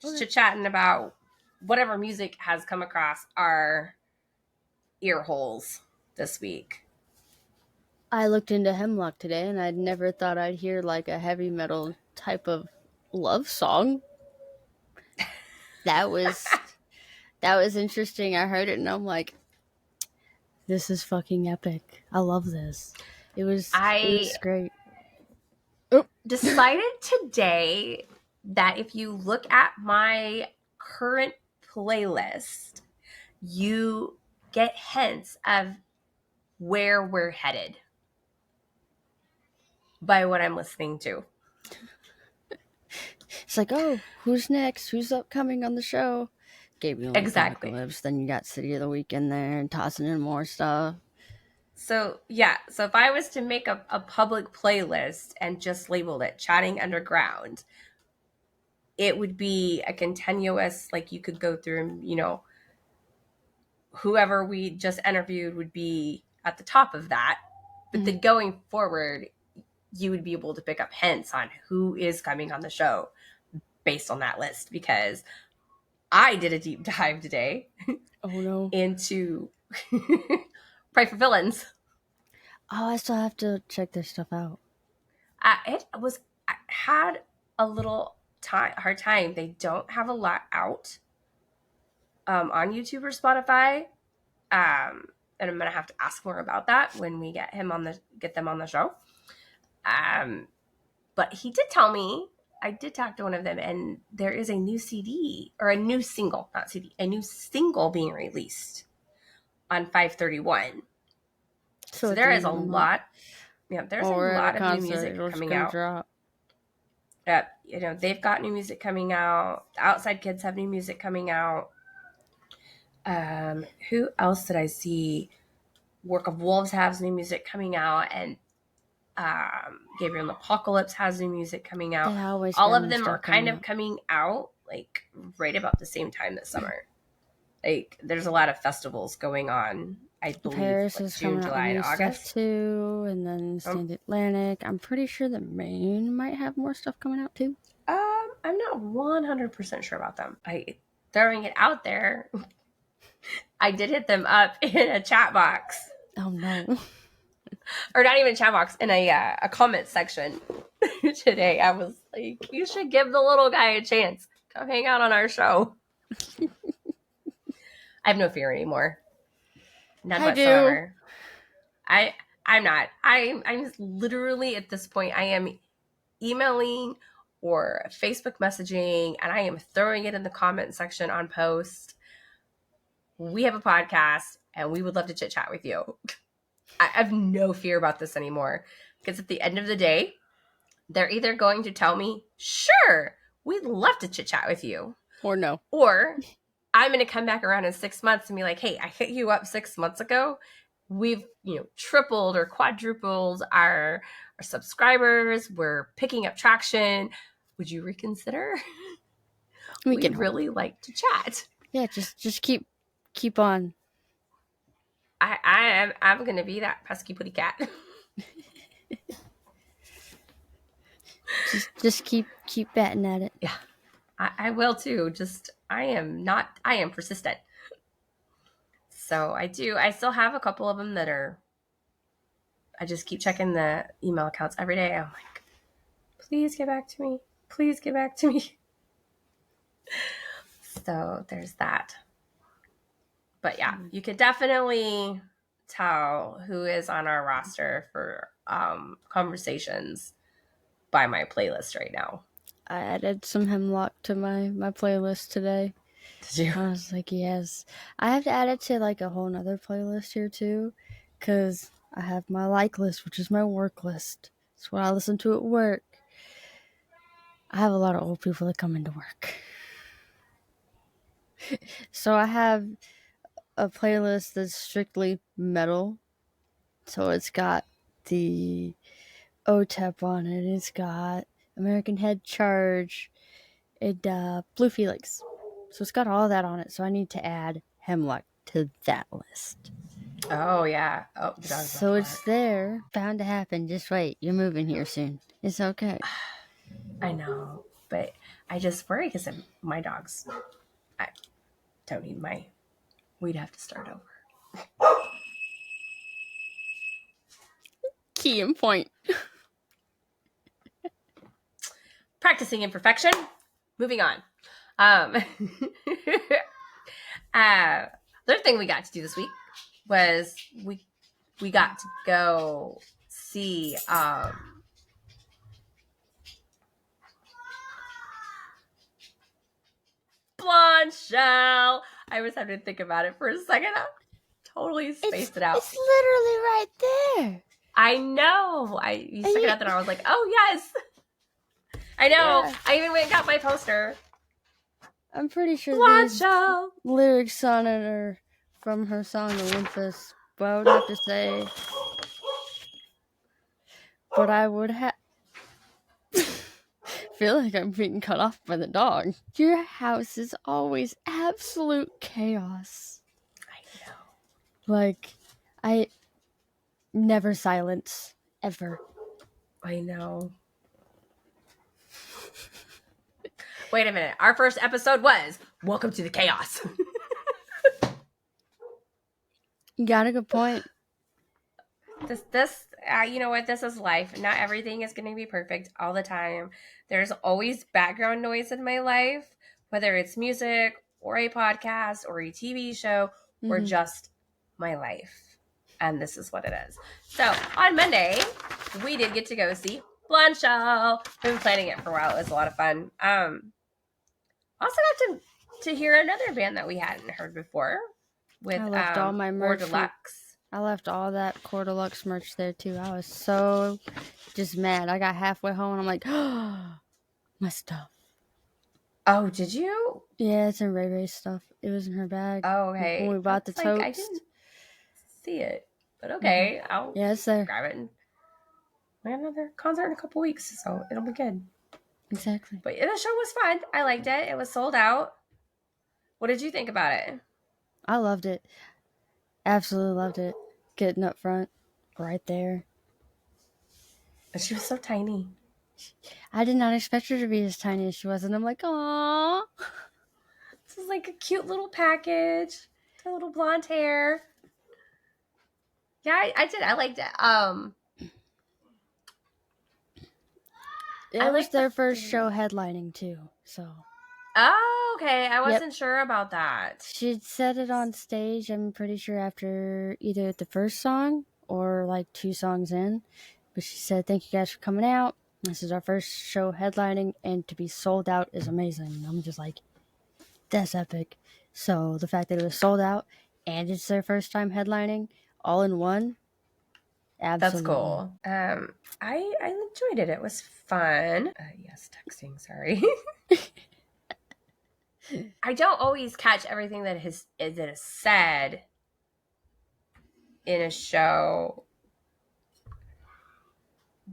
just chit-chatting about whatever music has come across our ear holes this week. I looked into Hemlock today, and I'd never thought I'd hear like a heavy metal type of love song. That was interesting. I heard it, and I'm like, this is fucking epic. I love this. It was great. Decided today that if you look at my current playlist, you get hints of where we're headed by what I'm listening to. It's like, oh, who's next? Who's upcoming on the show? Gabriel Exactly. Apocalypse. Then you got City of the Week in there and tossing in more stuff. So, yeah. So if I was to make a public playlist and just labeled it Chatting Underground, it would be a continuous, like you could go through and, you know, whoever we just interviewed would be at the top of that. But then going forward, you would be able to pick up hints on who is coming on the show based on that list, because I did a deep dive today. Oh no. Into Pray for Villains. Oh, I still have to check their stuff out. I had a little hard time. They don't have a lot out on YouTube or Spotify. And I'm gonna have to ask more about that when we get them on the show. But he did tell me, I did talk to one of them, and there is a new CD or a new single, not CD, a new single being released on 5/31. So there is a lot. Yeah, there's a lot of new music coming out. Drop. You know, they've got new music coming out. The Outside Kids have new music coming out. Who else did I see? Work of Wolves has new music coming out, and Gabriel Apocalypse has new music coming out. All of them are kind of coming out like right about the same time this summer. Like there's a lot of festivals going on. I believe Paris like is June, July, and August too, and then Stand Atlantic. I'm pretty sure that Maine might have more stuff coming out too. I'm not 100% sure about them. Throwing it out there. I did hit them up in a chat box. Oh no. Or not even a chat box, in a comment section today. I was like, you should give the little guy a chance. Come hang out on our show. I have no fear anymore. None whatsoever. I'm not. I'm literally at this point, I am emailing or Facebook messaging, and I am throwing it in the comment section on post. We have a podcast, and we would love to chit chat with you. I have no fear about this anymore, because at the end of the day, they're either going to tell me, sure, we'd love to chit chat with you, or no, or I'm going to come back around in 6 months and be like, hey, I hit you up 6 months ago. We've, tripled or quadrupled our subscribers. We're picking up traction. Would you reconsider? We'd really like to chat. Yeah, just keep on. I'm going to be that pesky putty cat. just keep batting at it. Yeah, I will too. I am persistent. So I still have a couple of them that I just keep checking the email accounts every day. I'm like, please get back to me. Please get back to me. So there's that. But yeah, you could definitely tell who is on our roster for conversations by my playlist right now. I added some Hemlock to my playlist today. Did you? I was like, yes. I have to add it to like a whole nother playlist here too, because I have my like list, which is my work list. It's what I listen to at work. I have a lot of old people that come into work. So I have a playlist that's strictly metal. So it's got the OTEP on it. It's got American Head Charge, and Blue Felix. So it's got all that on it. So I need to add Hemlock to that list. Oh, yeah. Oh, so it's there. Bound to happen. Just wait. You're moving here soon. It's okay. I know. But I just worry because my dogs, I don't need we'd have to start over. Key and point. Practicing imperfection. Moving on. The other thing we got to do this week was we got to go see Blondshell. I was having to think about it for a second. I totally spaced it out. It's literally right there. I know. You stuck it out there and I was like, oh yes. I know. Yeah. I even went and got my poster. I'm pretty sure Blondshell. these lyrics on it are from her song Olympus, but I would have to say, but I would feel like I'm being cut off by the dog. Your house is always absolute chaos. I know. Like, I never silence, ever. I know. Wait a minute. Our first episode was Welcome to the Chaos. You got a good point. This you know what? This is life. Not everything is going to be perfect all the time. There's always background noise in my life, whether it's music or a podcast or a TV show or just my life. And this is what it is. So on Monday, we did get to go see Blondshell. We've been planning it for a while. It was a lot of fun. Also got to hear another band that we hadn't heard before with I left all my merch. Deluxe. I left all that Core Deluxe merch there too. I was so just mad. I got halfway home and I'm like, oh, my stuff. Oh, did you? Yeah, it's in Ray Ray's stuff. It was in her bag. Oh, okay. When we bought the totes. I didn't see it, but okay. I'll it's there. Grab it. We have another concert in a couple weeks, so it'll be good. Exactly. But the show was fun. I liked it. It was sold out. What did you think about it? I loved it. Absolutely loved it. Getting up front, right there. But she was so tiny. I did not expect her to be as tiny as she was, and I'm like, aww. This is like a cute little package. Her little blonde hair. Yeah, I did. I liked it. It was their first show headlining too, so. Oh, okay. I wasn't sure about that. She said it on stage, I'm pretty sure, after either the first song or like 2 songs in. But she said, thank you guys for coming out. This is our first show headlining, and to be sold out is amazing. And I'm just like, that's epic. So the fact that it was sold out and it's their first time headlining all in one, absolutely. That's cool. I enjoyed it. It was fun. Yes, texting, sorry. I don't always catch everything that is said in a show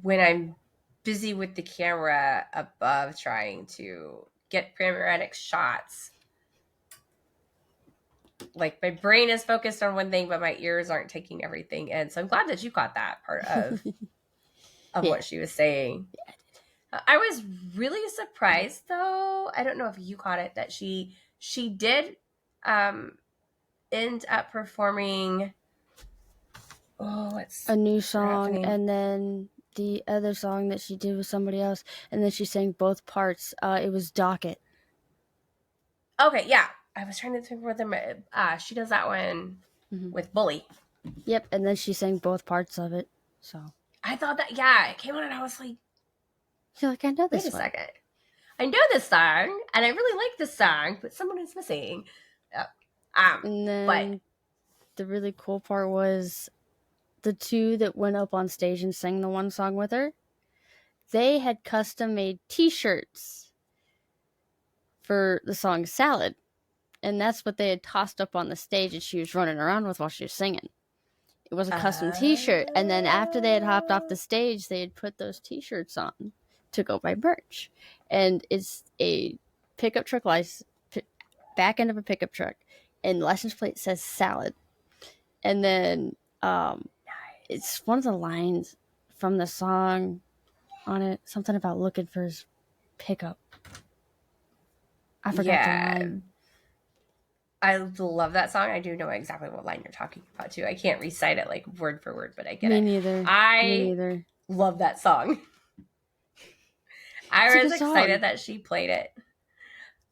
when I'm busy with the camera above trying to get panoramic shots. Like my brain is focused on one thing, but my ears aren't taking everything in. So I'm glad that you caught that part of what she was saying. I was really surprised, though. I don't know if you caught it, that she did end up performing a new song, and then the other song that she did with somebody else, and then she sang both parts. It was Docket. Okay, yeah. I was trying to think where them. She does that one with Bully. Yep, and then she sang both parts of it. So I thought that, it came on and I was like, you're like, I know this. Wait a second. I know this song, and I really like this song, but someone is missing. And then the really cool part was the 2 that went up on stage and sang the one song with her. They had custom made T-shirts for the song Salad. And that's what they had tossed up on the stage and she was running around with while she was singing. It was a custom T-shirt. And then after they had hopped off the stage, they had put those T-shirts on to go buy merch. And it's a pickup truck back end of a pickup truck. And the license plate says Salad. And then it's one of the lines from the song on it. Something about looking for his pickup. I forgot the line. I love that song. I do know exactly what line you're talking about too. I can't recite it like word for word, but I get Me it. neither. I Me neither. love that song. I It's was a good excited song. that she played it,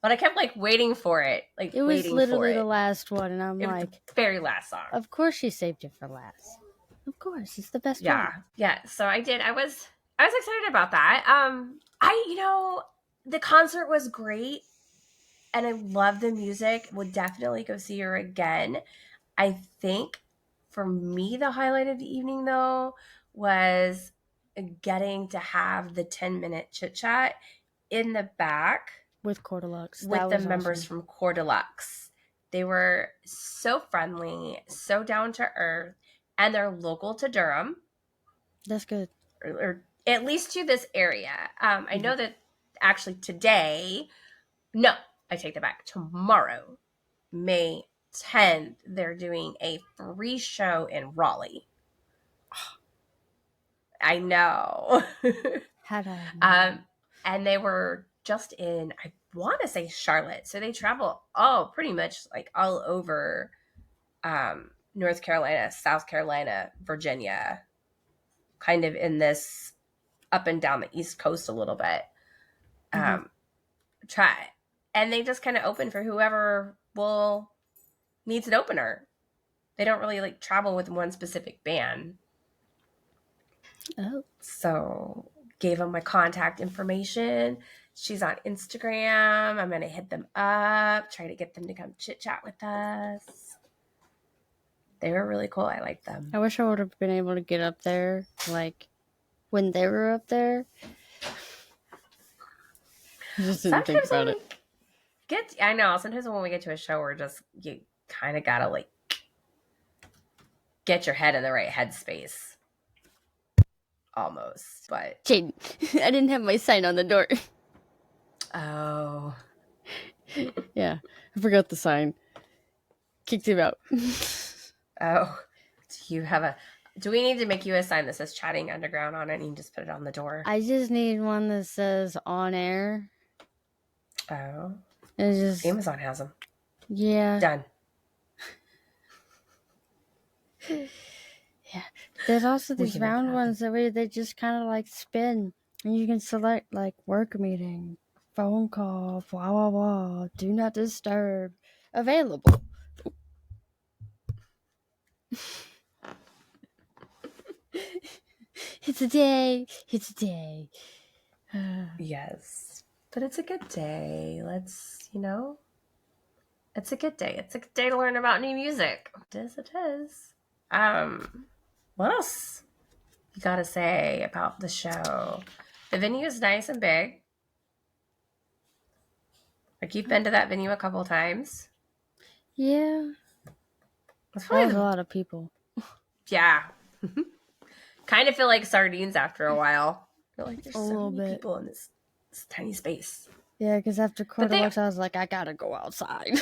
but I kept like waiting for it, like It was waiting for literally it. the last one, and I'm It was the like, very last song. of course she saved it for last. Of course, it's the best Yeah, one. yeah. So I did. I was excited about that. The concert was great, and I love the music. Would definitely go see her again. I think for me, the highlight of the evening though was getting to have the 10-minute chit chat in the back With Cordelux. with That the was members awesome. from Core Deluxe. They were so friendly, so down to earth, and they're local to Durham. That's good. Or at least to this area. I know that actually today, no, I take that back. Tomorrow, May 10th, they're doing a free show in Raleigh. I know. Had I known. And they were just in, I want to say Charlotte. So they travel pretty much like all over North Carolina, South Carolina, Virginia, kind of in this up and down the East Coast a little bit. Try, and they just kind of open for whoever will needs an opener. They don't really like travel with one specific band. Oh. So gave them my contact information. She's on Instagram. I'm gonna hit them up, try to get them to come chit chat with us. They were really cool. I liked them. I wish I would have been able to get up there, like, when they were up there. I just didn't think about it. I know. Sometimes when we get to a show, you kind of gotta like get your head in the right headspace. Almost, but Jaden, I didn't have my sign on the door. Oh. Yeah, I forgot the sign. Kicked him out. Oh. Do we need to make you a sign that says Chatting Underground on it and you just put it on the door? I just need one that says on air. Oh. It's just Amazon has them. Yeah. Done. Yeah. There's also these round ones that they just kind of like spin. And you can select like work meeting, phone call, blah, blah, blah, do not disturb, available. It's a day. It's a day. Yes. But it's a good day. It's a good day. It's a good day to learn about new music. It is. What else you gotta say about the show? The venue is nice and big. Like, you've been to that venue a couple times. Yeah. That was a lot of people. Yeah. Kind of feel like sardines after a while. I feel like there's so many people in this tiny space. Yeah, because after Cordelux, I was like, I gotta go outside.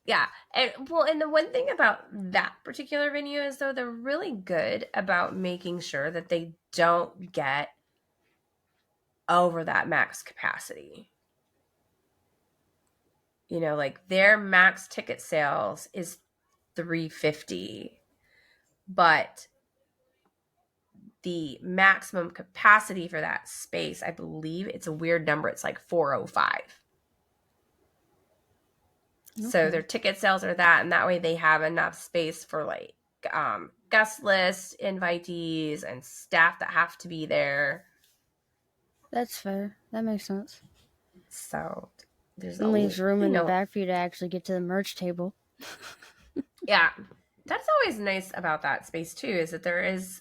Yeah. And the one thing about that particular venue is, though, they're really good about making sure that they don't get over that max capacity. You know, like their max ticket sales is 350, but the maximum capacity for that space, I believe it's a weird number. It's like 405. Okay. So their ticket sales are that, and that way they have enough space for like guest list, invitees, and staff that have to be there. That's fair. That makes sense. So there's leaves room in the back for you to actually get to the merch table. Yeah. That's always nice about that space too, is that there is,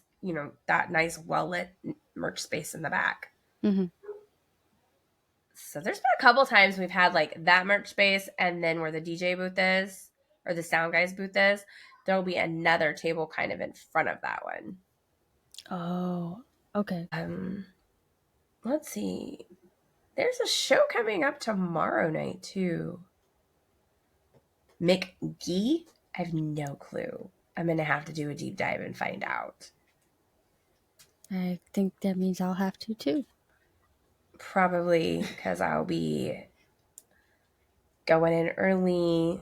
that nice well-lit merch space in the back. Mm-hmm. So there's been a couple times we've had like that merch space, and then where the DJ booth is, or the sound guy's booth is, there'll be another table kind of in front of that one. Oh, okay. Let's see. There's a show coming up tomorrow night too. McGee? I have no clue. I'm going to have to do a deep dive and find out. I think that means I'll have to too. Probably, because I'll be going in early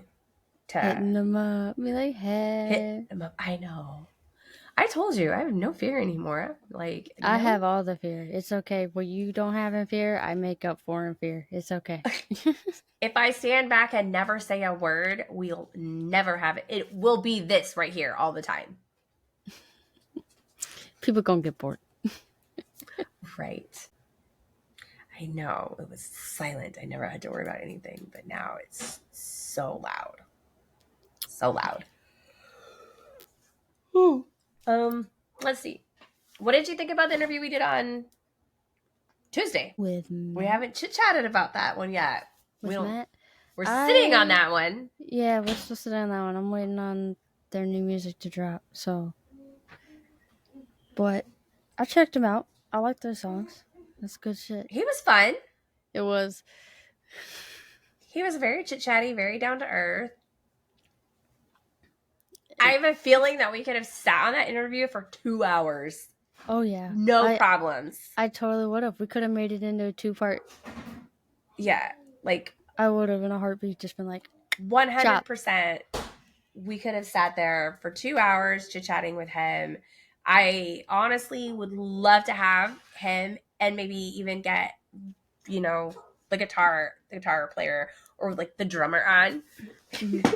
to hitting them up. Be like, hey. hit them up. I know. I told you, I have no fear anymore. Like, I no. have all the fear. It's okay. What you don't have in fear, I make up for in fear. It's okay. If I stand back and never say a word, we'll never have it. It will be this right here all the time. People gonna get bored. Right. I know. It was silent. I never had to worry about anything, but now it's so loud. So loud. Ooh. Let's see. What did you think about the interview we did on Tuesday? With Matt? We haven't chit-chatted about that one yet. With Matt? We're sitting on that one. Yeah, we're supposed to sit on that one. I'm waiting on their new music to drop, so. But I checked them out. I like their songs. That's good shit. He was fun. It was. He was very chit-chatty, very down to earth. I have a feeling that we could have sat on that interview for 2 hours. Oh, yeah. No problems. I totally would have. We could have made it into a 2-part. Yeah. Like. I would have in a heartbeat just been like. 100%. We could have sat there for 2 hours chit-chatting with him. I honestly would love to have him and maybe even get, the guitar player or like the drummer on. Mm-hmm.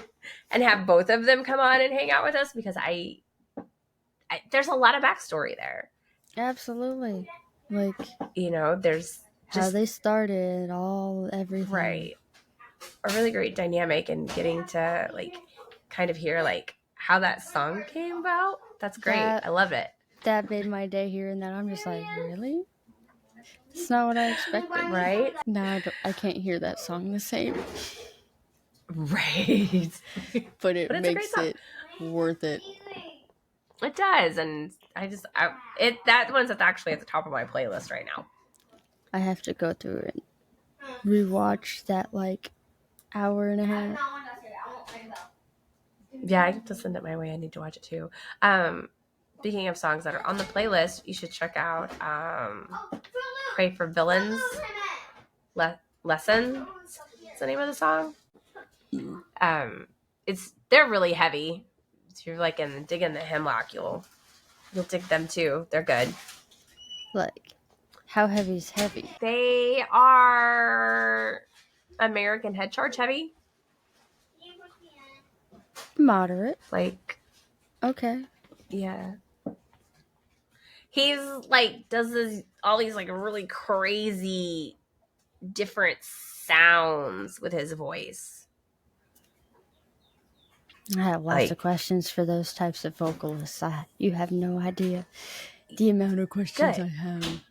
And have both of them come on and hang out with us because I there's a lot of backstory there. Absolutely. Like, there's just how they started, everything. Right. A really great dynamic and getting to like kind of hear like how that song came about. That's great. I love it. That made my day hearing that. I'm just like, really? It's not what I expected. Right? Now I can't hear that song the same. Right. But it makes it worth it. It does. And that one's actually at the top of my playlist right now. I have to go through and rewatch that like hour and a half. Yeah, I get to send it my way. I need to watch it too. Speaking of songs that are on the playlist, you should check out Pray for Villains Lesson. What's the name of the song? They're really heavy. If you're like digging the Hemlock, you'll dig them too. They're good. Like, how heavy is heavy? They are American Head Charge heavy. Moderate. Like, okay. Yeah. He's like does all these like really crazy different sounds with his voice. I have lots of questions for those types of vocalists. You have no idea the amount of questions I have.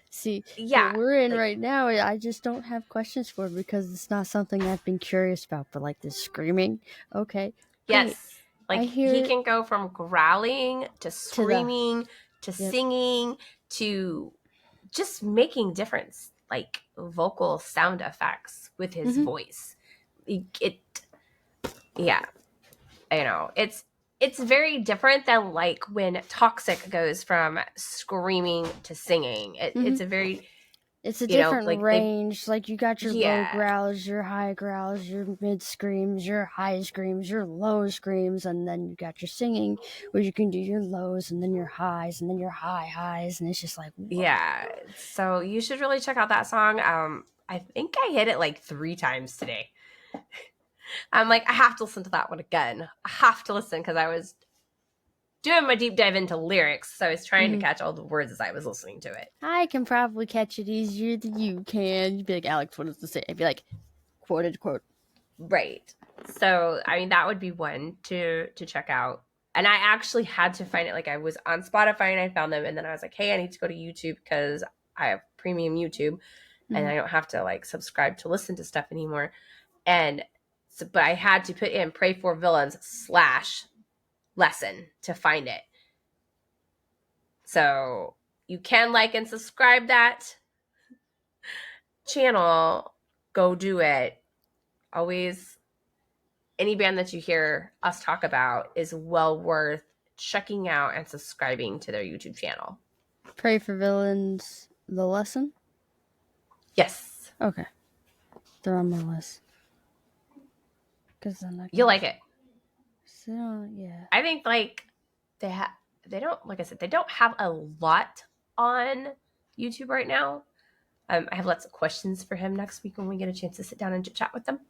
See, what we're in right now, I just don't have questions for because it's not something I've been curious about. But like the screaming, okay. Yes. Like he can go from growling to screaming to singing to just making different like vocal sound effects with his voice. It's very different than like when Toxic goes from screaming to singing. It's a different range. Like you got your low growls, your high growls, your mid screams, your high screams, your low screams, and then you got your singing where you can do your lows and then your highs and then your highs, and it's just like, whoa. Yeah. So you should really check out that song. I think I hit it like 3 times today. I'm like, I have to listen to that one again. I have to listen because I was doing my deep dive into lyrics, so I was trying to catch all the words as I was listening to it. I can probably catch it easier than you can. You'd be like, Alex, what does it say? I'd be like, quoted quote. Right. So, I mean, that would be one to check out. And I actually had to find it. Like, I was on Spotify and I found them, and then I was like, hey, I need to go to YouTube because I have premium YouTube, and I don't have to like subscribe to listen to stuff anymore. And so, but I had to put in Pray for Villains /lesson to find it. So you can like and subscribe that channel. Go do it. Always, any band that you hear us talk about is well worth checking out and subscribing to their YouTube channel. Pray for Villains, the lesson? Yes. Okay. They're on my list. Because then You'll like it. So, yeah. I think like they don't, like I said, they don't have a lot on YouTube right now. I have lots of questions for him next week when we get a chance to sit down and chat with them.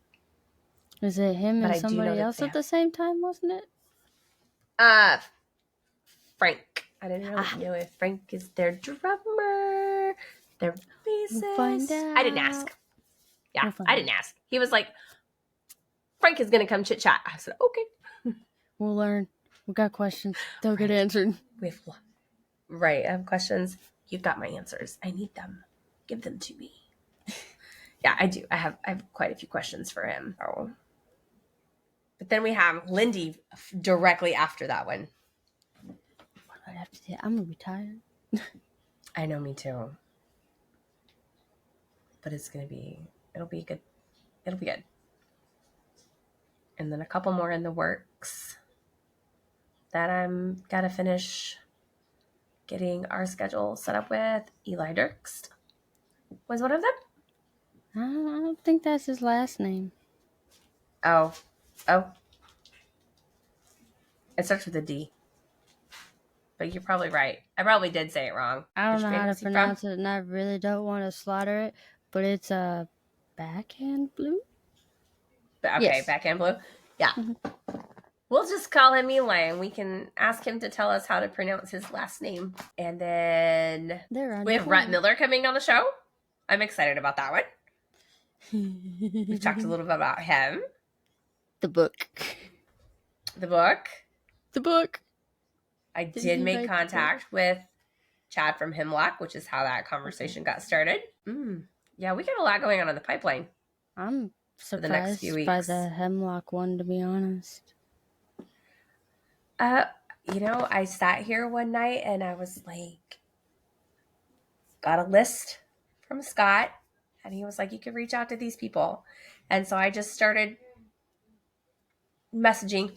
Was it him But and I do know somebody that else at the same time, wasn't it? Frank. I didn't really know if Frank is their drummer, their bassist. We'll find out. I didn't ask. Yeah, I didn't ask. He was like, Frank is going to come chit chat. I said, okay. We'll learn. We got questions. They'll get answered. Right. I have questions. You've got my answers. I need them. Give them to me. Yeah, I do. I have quite a few questions for him. Oh. But then we have Lindy directly after that one. What do I have to do? I'm going to be tired. I know, me too. But it'll be good. It'll be good. And then a couple more in the works that I'm got to finish getting our schedule set up with. Eli Dirks was one of them. I don't think that's his last name. Oh. It starts with a D. But you're probably right. I probably did say it wrong. I don't know how to pronounce it, and I really don't want to slaughter it, but it's a backhand blue? Okay, yes. Backhand blue. Yeah. Mm-hmm. We'll just call him Eli, and we can ask him to tell us how to pronounce his last name. And then we have Rhett Miller coming on the show. I'm excited about that one. We've talked a little bit about him. The book. I did make contact with Chad from Hemlock, which is how that conversation got started. Yeah, we got a lot going on in the pipeline. I'm surprised by the Hemlock one, to be honest. I sat here one night and I was like, got a list from Scott, and he was like, you could reach out to these people. And so I just started messaging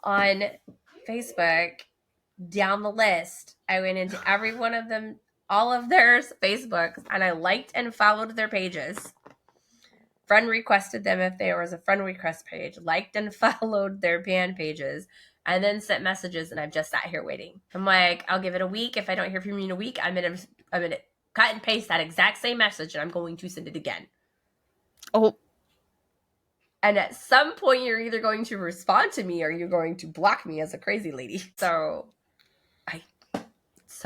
on Facebook down the list. I went into every one of them, all of their Facebooks, and I liked and followed their pages. Friend requested them if there was a friend request page, liked and followed their band pages, and then sent messages, and I've just sat here waiting. I'm like, I'll give it a week. If I don't hear from you in a week, I'm gonna cut and paste that exact same message, and I'm going to send it again. Oh. And at some point, you're either going to respond to me or you're going to block me as a crazy lady. So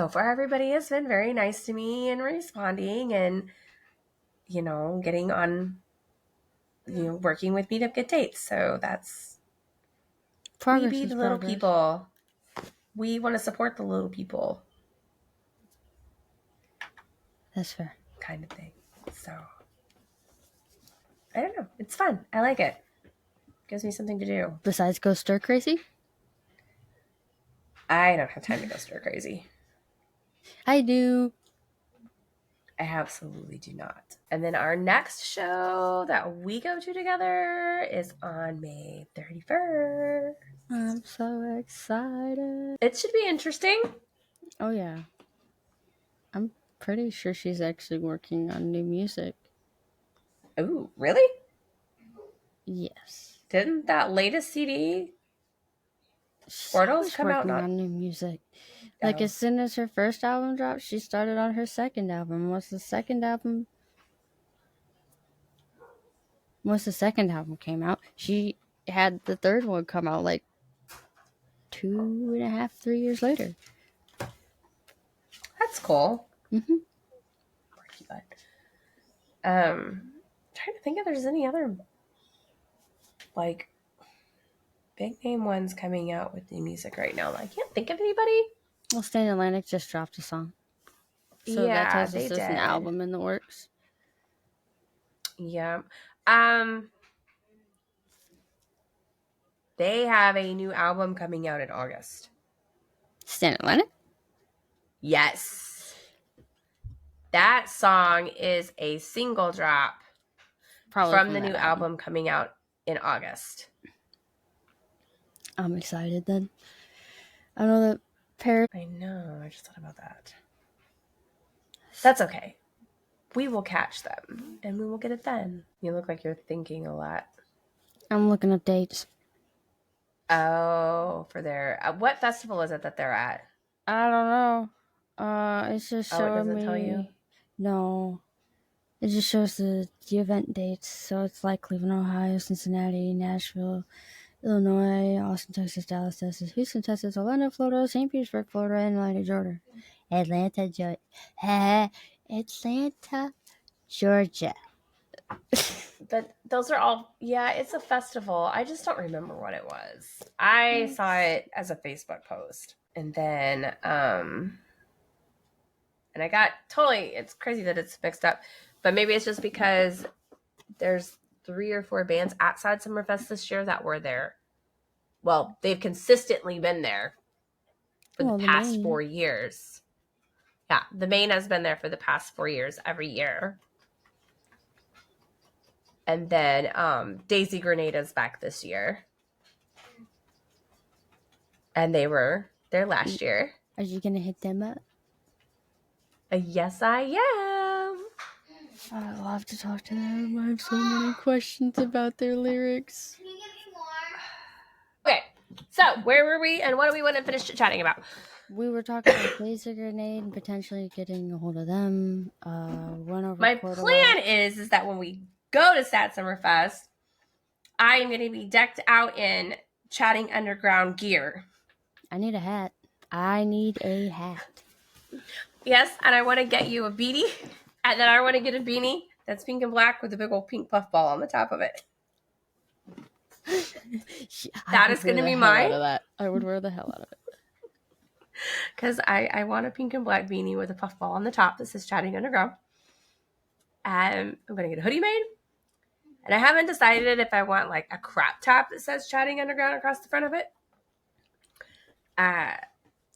far, everybody has been very nice to me and responding and, getting on, working with me to get dates. So that's progress. We be the little people. We want to support the little people. That's fair. Kind of thing. So, I don't know. It's fun. I like it. Gives me something to do. Besides go stir crazy? I don't have time to go stir crazy. I do. I absolutely do not. And then our next show that we go to together is on May 31st. I'm so excited. It should be interesting. Oh, yeah. I'm pretty sure she's actually working on new music. Ooh, really? Yes. Didn't that latest CD, Portals, come out on new music? Like, as soon as her first album dropped, she started on her second album. Once the second album came out, she had the third one come out like 2.5, 3 years later. That's cool. Mm-hmm. Trying to think if there's any other like big name ones coming out with new music right now. I can't think of anybody. Well, Stand Atlantic just dropped a song. So yeah, that tells us there's an album in the works. Yeah. They have a new album coming out in August. Stand Atlantic? Yes. That song is a single drop from the new album coming out in August. I'm excited then. I know that Paris. I know. I just thought about that. That's okay. We will catch them and we will get it then. You look like you're thinking a lot. I'm looking up dates. Oh, for their what festival is it that they're at? I don't know. It's just Oh, it showing doesn't tell you. me. No, it just shows the event dates. So it's like Cleveland, Ohio, Cincinnati, Nashville, Illinois, Austin, Texas, Dallas, Texas, Houston, Texas, Orlando, Florida, St. Petersburg, Florida, and Atlanta, Georgia. Atlanta, Georgia. Atlanta, Georgia. But those are all, yeah, it's a festival. I just don't remember what it was. I saw it as a Facebook post. And then and I got totally, it's crazy that it's mixed up, but maybe it's just because there's 3 or 4 bands outside Summerfest this year that were there. Well, they've consistently been there for the past 4 years. Yeah, the main has been there for the past 4 years every year. And then Daisy Grenada's back this year. And they were there last year. Are you going to hit them up? Yes, I am. I love to talk to them. I have so many questions about their lyrics. Okay, so where were we and what do we want to finish chatting about? We were talking about Daisy Grenade and potentially getting a hold of them. My plan is that when we go to Sat Summerfest, I am going to be decked out in Chatting Underground gear. I need a hat. I need a hat. Yes, and I want to get you a beanie. And then I want to get a beanie that's pink and black with a big old pink puffball on the top of it. That is going to be mine. I would wear the hell out of it. Because I want a pink and black beanie with a puffball on the top that says Chatting Underground. I'm going to get a hoodie made. And I haven't decided if I want like a crop top that says Chatting Underground across the front of it.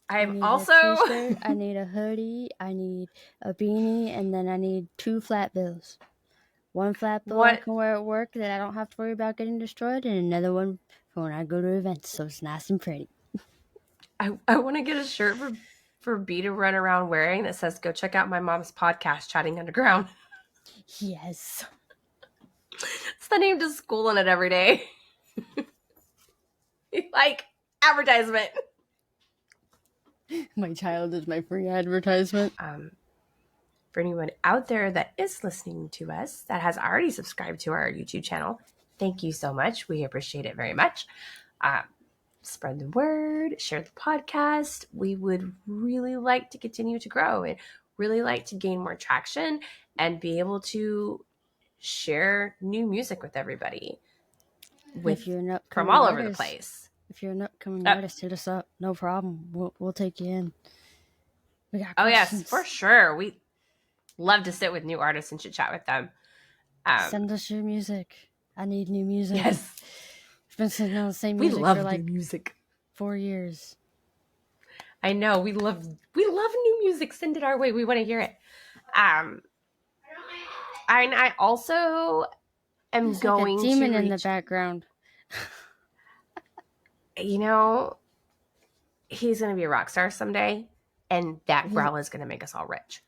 I'm also... I need a hoodie, I need a beanie, and then I need 2 flat bills. One flat bill I can wear at work that I don't have to worry about getting destroyed, and another one for when I go to events, so it's nice and pretty. I want to get a shirt for B to run around wearing that says, "Go check out my mom's podcast, Chatting Underground." Yes. It's the name to school in it every day. Like, advertisement. My child is my free advertisement. For anyone out there that is listening to us that has already subscribed to our YouTube channel, thank you so much. We appreciate it very much. Spread the word, share the podcast. We would really like to continue to grow and really like to gain more traction and be able to share new music with everybody from all over the place. If you're an upcoming artist, hit us up. No problem. We'll take you in. We got questions. Yes, for sure. We love to sit with new artists and chit chat with them. Send us your music. I need new music. Yes. I've been sitting on the same music for like music. 4 years. I know. We love new music. Send it our way. We want to hear it. I also am There's going like a demon in the background. You know, he's going to be a rock star someday, and that growl is going to make us all rich.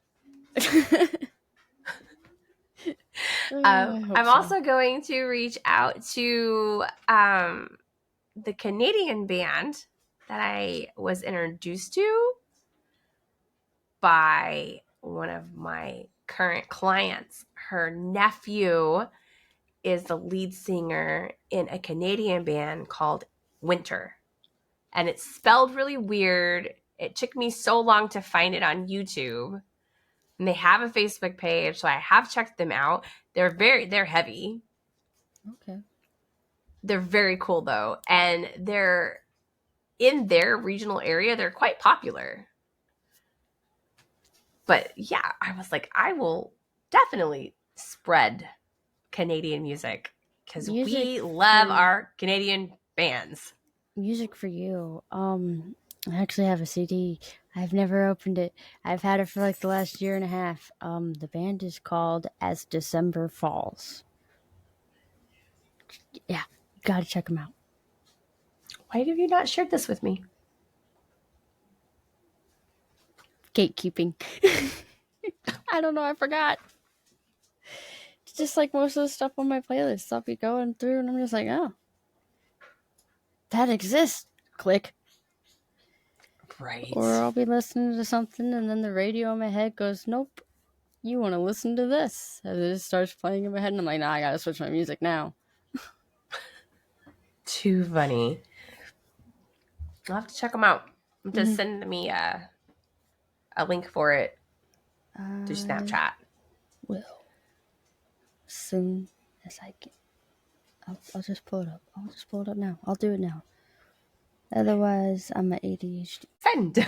I'm also going to reach out to the Canadian band that I was introduced to by one of my current clients. Her nephew is the lead singer in a Canadian band called Winter. And it's spelled really weird. It took me so long to find it on YouTube. And they have a Facebook page, so I have checked them out. They're heavy. Okay. They're very cool though. And they're in their regional area, they're quite popular. But yeah, I was like, I will definitely spread Canadian music because we love our Canadian bands. Music for you. I actually have a CD. I've never opened it. I've had it for like the last year and a half. The band is called As December Falls. Yeah, you gotta check them out. Why have you not shared this with me? Gatekeeping. I don't know. I forgot. just like most of the stuff on my playlist. I'll be going through and I'm just like, oh, that exists. Click. Right. Or I'll be listening to something and then the radio in my head goes, nope, you want to listen to this. And it just starts playing in my head and I'm like, nah, I gotta switch my music now. Too funny. I'll have to check them out. Just send me a link for it through Snapchat. Will. Soon as I can. I'll just pull it up. I'll just pull it up now. I'll do it now. Otherwise, I'm at ADHD. Send.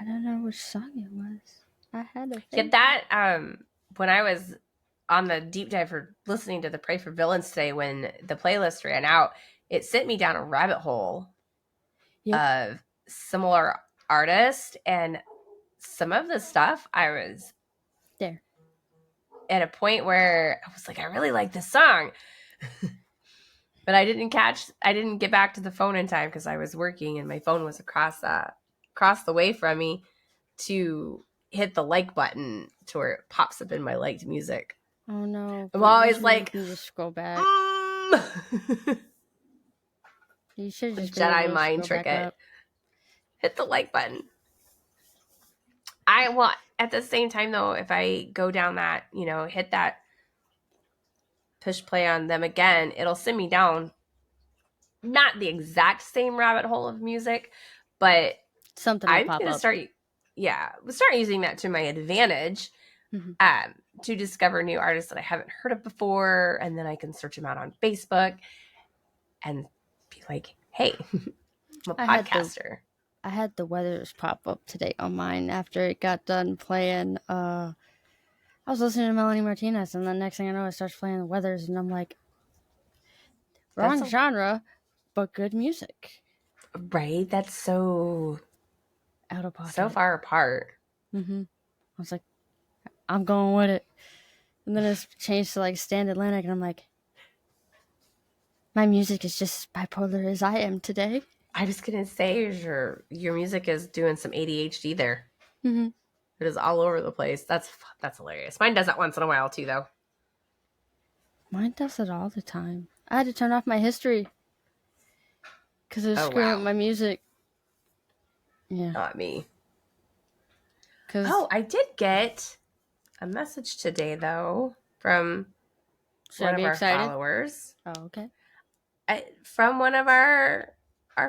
I don't know which song it was. I had a Yeah, that when I was on the deep dive for listening to the Pray for Villains today, when the playlist ran out, it sent me down a rabbit hole of similar artists, and some of the stuff I was there at a point where I was like, I really like this song. But I didn't get back to the phone in time because I was working and my phone was across the way from me to hit the like button to where it pops up in my liked music. Oh no. I'm always like, just scroll back. You should just Jedi mind trick it. Hit the like button. At the same time though, if I go down that, hit that push play on them again, it'll send me down not the exact same rabbit hole of music, but something I'm going to start using that to my advantage to discover new artists that I haven't heard of before. And then I can search them out on Facebook and be like, hey, I'm a podcaster. I had the weathers pop up today on mine after it got done playing. I was listening to Melanie Martinez, and the next thing I know, it starts playing the weathers, and I'm like, wrong genre, but good music. Right? That's so out of pocket, so far apart. I was like, I'm going with it, and then it's changed to like Stand Atlantic, and I'm like, my music is just as bipolar as I am today. I was gonna say your music is doing some ADHD there. It is all over the place. That's hilarious. Mine does that once in a while too, though. Mine does it all the time. I had to turn off my history because it was screwing up my music. Yeah, not me. I did get a message today though from one of our followers. Oh, okay. From one of our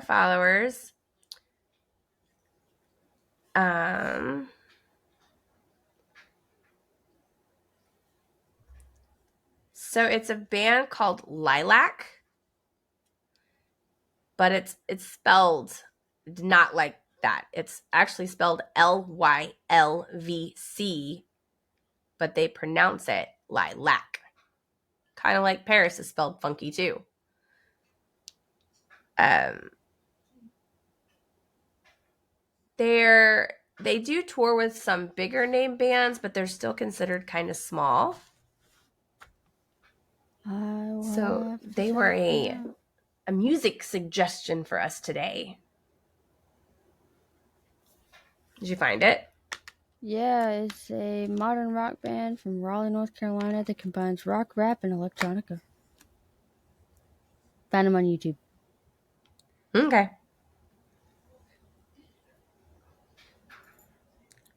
followers. So it's a band called Lilac, but it's spelled not like that. It's actually spelled Lylvc, but they pronounce it Lilac. Kind of like Paris is spelled funky too. They do tour with some bigger name bands, but they're still considered kind of small. So they were a music suggestion for us today. Did you find it? Yeah, it's a modern rock band from Raleigh, North Carolina that combines rock, rap, and electronica. Find them on YouTube. Okay.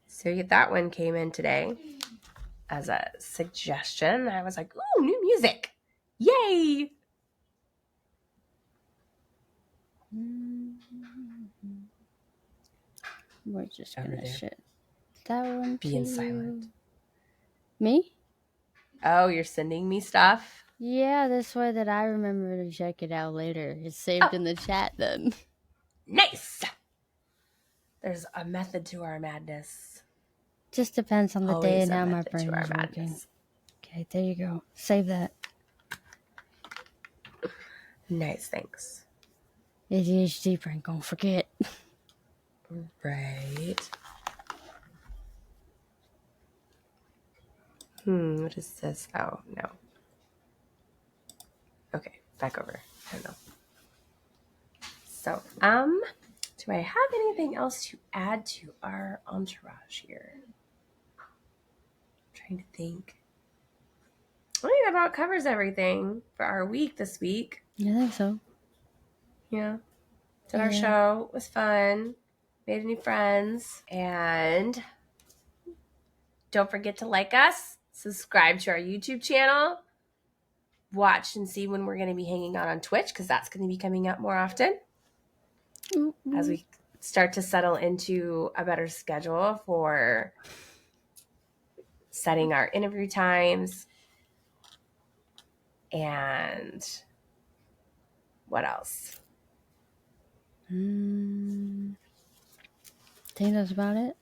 So that one came in today as a suggestion. I was like, ooh, new music. Yay! We're just gonna shit that one. Being silent. Me? Oh, you're sending me stuff? Yeah, this way that I remember to check it out later. It's saved in the chat then. Nice! There's a method to our madness. Just depends on the day and how my brain is working. Okay, there you go. Save that. Nice, thanks. ADHD brain, don't forget. Right. What is this? Oh, no. Okay, back over. I don't know. So, do I have anything else to add to our entourage here? I'm trying to think. I think that about covers everything for our week this week. Yeah, I think so. Yeah. Did our show. It was fun. Made new friends. And don't forget to like us. Subscribe to our YouTube channel. Watch and see when we're going to be hanging out on Twitch, because that's going to be coming up more often as we start to settle into a better schedule for setting our interview times. And what else? I think that's about it.